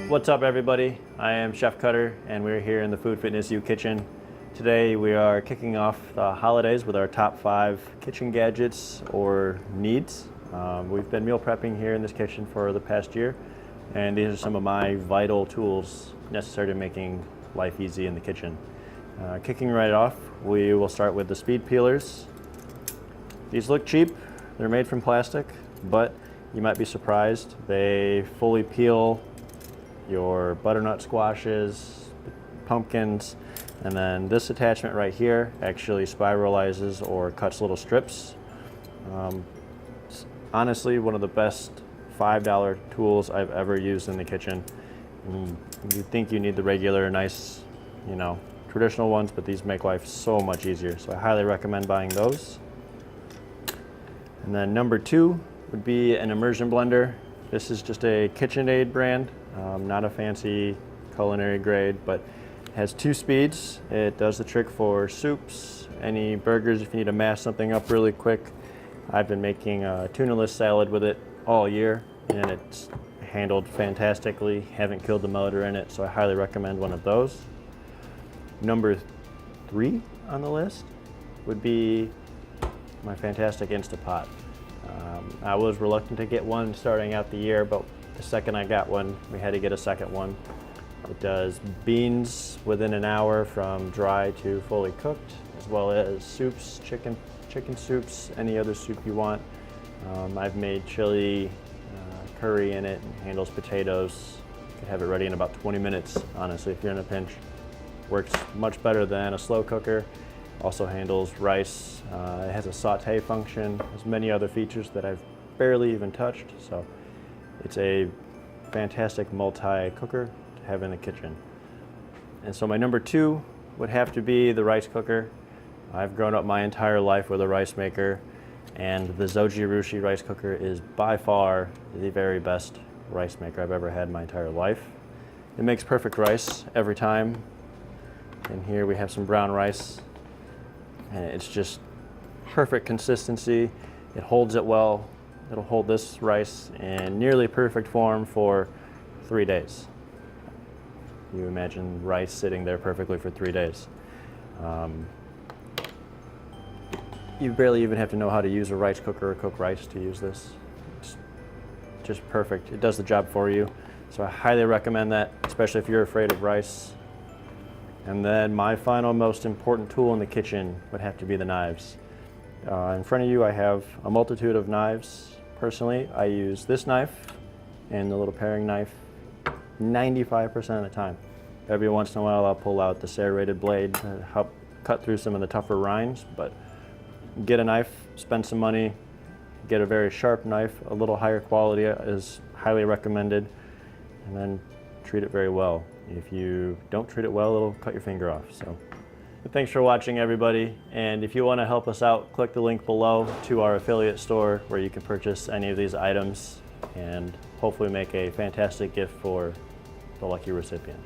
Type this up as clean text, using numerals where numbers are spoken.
What's up everybody? I am Chef Cutter and we're here in the FoodFitnessYou kitchen. Today we are kicking off the holidays with our top 5 kitchen gadgets or needs. We've been meal prepping here in this kitchen for the past year, and these are some of my vital tools necessary to making life easy in the kitchen. Kicking right off, we will start with the speed peelers. These look cheap, they're made from plastic, but you might be surprised. They fully peel your butternut squashes, pumpkins, and then this attachment right here actually spiralizes or cuts little strips. Honestly, one of the best $5 tools I've ever used in the kitchen. You think you need the regular, nice, traditional ones, but these make life so much easier. So I highly recommend buying those. And then number 2 would be an immersion blender. This is just a KitchenAid brand, not a fancy culinary grade, but it has 2 speeds. It does the trick for soups, any burgers if you need to mash something up really quick. I've been making a tunaless salad with it all year, and it's handled fantastically. Haven't killed the motor in it, so I highly recommend one of those. Number 3 on the list would be my fantastic Instapot. I was reluctant to get one starting out the year, but the second I got one, we had to get a second one. It does beans within an hour from dry to fully cooked, as well as soups, chicken soups, any other soup you want. I've made chili, curry in it, and handles potatoes. You can have it ready in about 20 minutes, honestly, if you're in a pinch. Works much better than a slow cooker. Also handles rice. It has a saute function. Has many other features that I've barely even touched. So it's a fantastic multi-cooker to have in the kitchen. And so my number 2 would have to be the rice cooker. I've grown up my entire life with a rice maker, and the Zojirushi rice cooker is by far the very best rice maker I've ever had in my entire life. It makes perfect rice every time. And here we have some brown rice, and it's just perfect consistency. It holds it well. It'll hold this rice in nearly perfect form for 3 days. You imagine rice sitting there perfectly for 3 days. You barely even have to know how to use a rice cooker or cook rice to use this. It's just perfect. It does the job for you. So I highly recommend that, especially if you're afraid of rice. And then my final most important tool in the kitchen would have to be the knives. In front of you I have a multitude of knives. Personally, I use this knife and the little paring knife 95% of the time. Every once in a while I'll pull out the serrated blade to help cut through some of the tougher rinds, but get a knife, spend some money, get a very sharp knife, a little higher quality is highly recommended, and then treat it very well. If you don't treat it well, it'll cut your finger off. So, thanks for watching everybody, and if you want to help us out, click the link below to our affiliate store where you can purchase any of these items and hopefully make a fantastic gift for the lucky recipient.